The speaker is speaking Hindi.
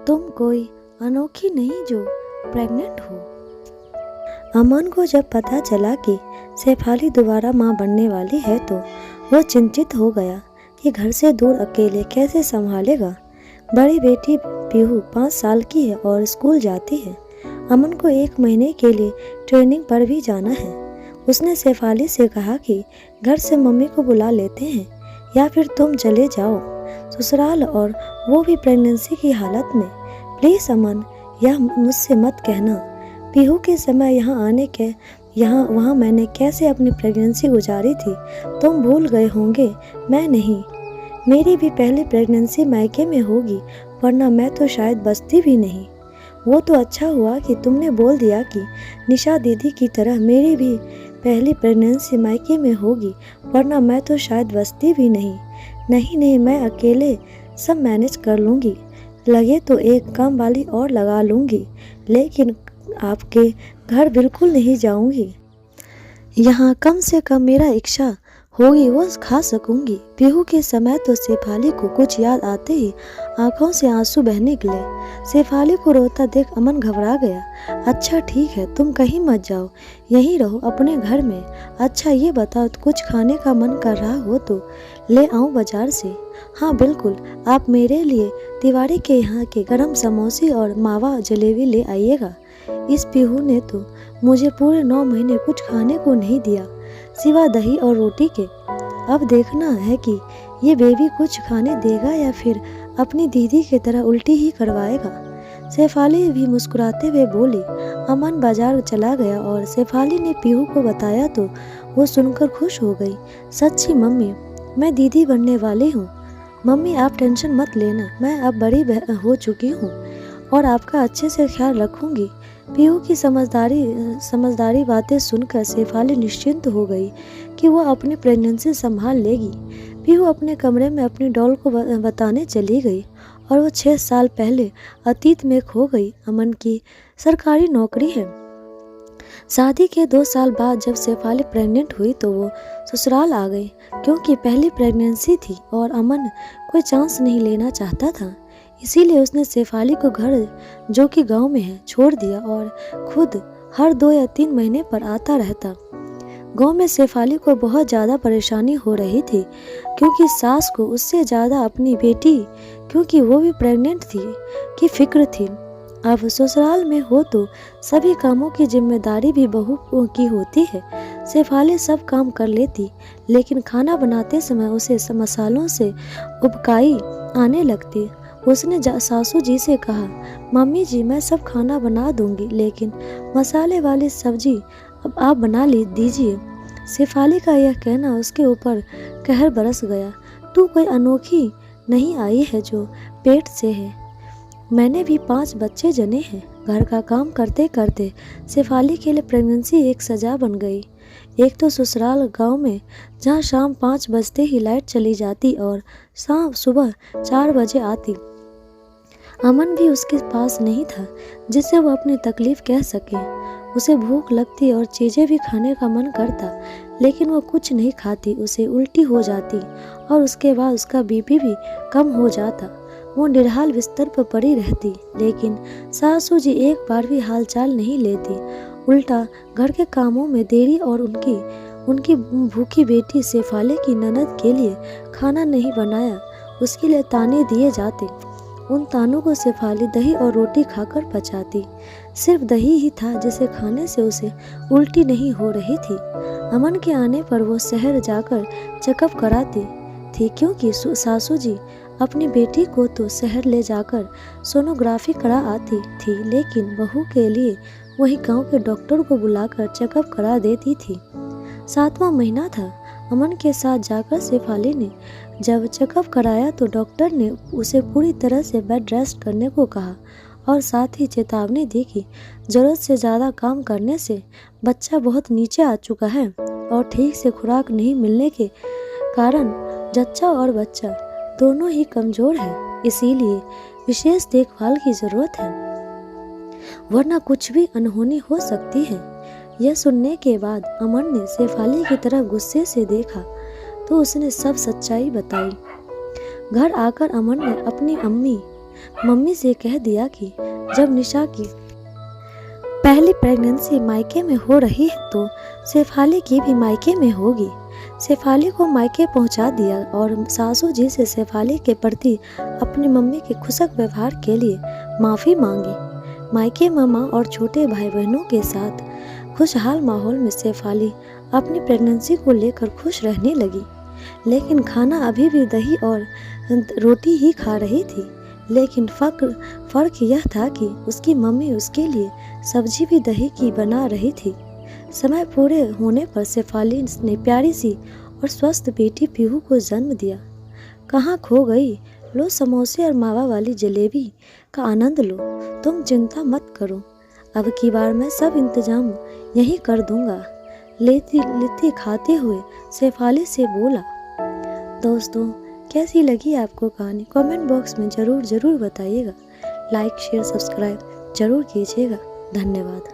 तुम कोई अनोखी नहीं जो प्रेग्नेंट हो। अमन को जब पता चला कि शेफाली दोबारा मां बनने वाली है तो वो चिंतित हो गया कि घर से दूर अकेले कैसे संभालेगा। बड़ी बेटी पीहू 5 साल की है और स्कूल जाती है। अमन को 1 महीने के लिए ट्रेनिंग पर भी जाना है। उसने शेफाली से कहा कि घर से मम्मी को बुला लेते हैं या फिर तुम चले जाओ ससुराल, और वो भी प्रेगनेंसी की हालत में। प्लीज़ अमन, यह मुझसे मत कहना। पीहू के समय यहाँ वहाँ मैंने कैसे अपनी प्रेगनेंसी गुजारी थी तुम भूल गए होंगे, मैं नहीं। मेरी भी पहली प्रेगनेंसी मायके में होगी, वरना मैं तो शायद बचती भी नहीं। वो तो अच्छा हुआ कि तुमने बोल दिया कि निशा दीदी की तरह मेरी भी पहली प्रेगनेंसी मायके में होगी, वरना मैं तो शायद बचती भी नहीं। नहीं, मैं अकेले सब मैनेज कर लूँगी। लगे तो एक काम वाली और लगा लूँगी, लेकिन आपके घर बिल्कुल नहीं जाऊँगी। यहाँ कम से कम मेरा इच्छा होगी वो खा सकूंगी। पीहू के समय तो शेफाली को कुछ याद आते ही आंखों से आंसू बहने निकले। शेफाली को रोता देख अमन घबरा गया। अच्छा ठीक है, तुम कहीं मत जाओ, यहीं रहो अपने घर में। अच्छा ये बताओ, कुछ खाने का मन कर रहा हो तो ले आऊं बाजार से? हाँ बिल्कुल, आप मेरे लिए तिवारी के यहाँ के गरम समोसे और मावा जलेबी ले आइएगा। इस पीहू ने तो मुझे पूरे 9 महीने कुछ खाने को नहीं दिया सिवा दही और रोटी के। अब देखना है कि ये बेबी कुछ खाने देगा या फिर अपनी दीदी की तरह उल्टी ही करवाएगा। शेफाली भी मुस्कुराते हुए बोली। अमन बाजार चला गया और शेफाली ने पीहू को बताया तो वो सुनकर खुश हो गई। सच्ची मम्मी, मैं दीदी बनने वाली हूँ। मम्मी आप टेंशन मत लेना, मैं अब बड़ी हो चुकी हूँ और आपका अच्छे से ख्याल रखूँगी। पीहू की समझदारी बातें सुनकर शेफाली निश्चिंत हो गई कि वो अपनी प्रेगनेंसी संभाल लेगी। पीहू अपने कमरे में अपनी डॉल को बताने चली गई और वो 6 साल पहले अतीत में खो गई। अमन की सरकारी नौकरी है। शादी के 2 साल बाद जब शेफाली प्रेग्नेंट हुई तो वो ससुराल आ गई, क्योंकि पहली प्रेगनेंसी थी और अमन कोई चांस नहीं लेना चाहता था। इसीलिए उसने शेफाली को घर, जो कि गांव में है, छोड़ दिया और खुद हर 2 या 3 महीने पर आता रहता। गांव में शेफाली को बहुत ज़्यादा परेशानी हो रही थी, क्योंकि सास को उससे ज़्यादा अपनी बेटी, क्योंकि वो भी प्रेग्नेंट थी, की फिक्र थी। अब ससुराल में हो तो सभी कामों की जिम्मेदारी भी बहू की होती है। शेफाली सब काम कर लेती, लेकिन खाना बनाते समय उसे मसालों से उबकाई आने लगती। उसने सासू जी से कहा, मम्मी जी मैं सब खाना बना दूंगी, लेकिन मसाले वाली सब्जी अब आप बना दीजिए। शेफाली का यह कहना उसके ऊपर कहर बरस गया। तू कोई अनोखी नहीं आई है जो पेट से है, मैंने भी 5 बच्चे जने हैं। घर का काम करते करते शेफाली के लिए प्रेगनेंसी एक सजा बन गई। एक तो ससुराल गांव में, जहां शाम 5 बजते ही लाइट चली जाती और सुबह 4 बजे आती। अमन भी उसके पास नहीं था जिससे वो अपनी तकलीफ कह सके। उसे भूख लगती और चीज़ें भी खाने का मन करता, लेकिन वो कुछ नहीं खाती। उसे उल्टी हो जाती और उसके बाद उसका बीपी भी कम हो जाता। वो निढाल बिस्तर पर पड़ी रहती, लेकिन सासू जी एक बार भी हालचाल नहीं लेती। उल्टा घर के कामों में देरी और उनकी भूखी बेटी शेफाली की ननद के लिए खाना नहीं बनाया, उसके लिए ताने दिए जाते। उन तानों को शेफाली दही और रोटी खाकर पचाती। सिर्फ दही ही था जिसे खाने से उसे उल्टी नहीं हो रही थी। अमन के आने पर वो शहर जाकर चेकअप कराती थी, क्योंकि सासू जी अपनी बेटी को तो शहर ले जाकर सोनोग्राफी करा आती थी, लेकिन बहू के लिए वही गांव के डॉक्टर को बुलाकर चेकअप करा देती थी। 7वां महीना था। अमन के साथ जाकर शेफाली ने जब चेकअप कराया तो डॉक्टर ने उसे पूरी तरह से बेड रेस्ट करने को कहा और साथ ही चेतावनी दी कि ज़रूरत से ज़्यादा काम करने से बच्चा बहुत नीचे आ चुका है और ठीक से खुराक नहीं मिलने के कारण जच्चा और बच्चा दोनों ही कमज़ोर हैं, इसीलिए विशेष देखभाल की ज़रूरत है, वरना कुछ भी अनहोनी हो सकती है। यह सुनने के बाद अमन ने शेफाली की तरफ गुस्से से देखा तो उसने सब सच्चाई बताई। घर आकर अमन ने अपनी अम्मी मम्मी से कह दिया कि जब निशा की पहली प्रेगनेंसी मायके में हो रही है तो शेफाली की भी मायके में होगी। शेफाली को मायके पहुंचा दिया और सासू जी से शेफाली के प्रति अपनी मम्मी के खुशक व्यवहार के लिए माफ़ी मांगी। मायके मामा और छोटे भाई बहनों के साथ खुशहाल माहौल में शेफाली अपनी प्रेगनेंसी को लेकर खुश रहने लगी। लेकिन खाना अभी भी दही और रोटी ही खा रही थी। लेकिन फ़र्क यह था कि उसकी मम्मी उसके लिए सब्जी भी दही की बना रही थी। समय पूरे होने पर शेफाली ने प्यारी सी और स्वस्थ बेटी पीहू को जन्म दिया। कहाँ खो गई? लो समोसे और मावा वाली जलेबी का आनंद लो। तुम चिंता मत करो, अब की बार मैं सब इंतजाम यहीं कर दूंगा। लेती खाते हुए शेफाली से बोला। दोस्तों, कैसी लगी आपको कहानी? कमेंट बॉक्स में ज़रूर बताइएगा। लाइक शेयर सब्सक्राइब ज़रूर कीजिएगा। धन्यवाद।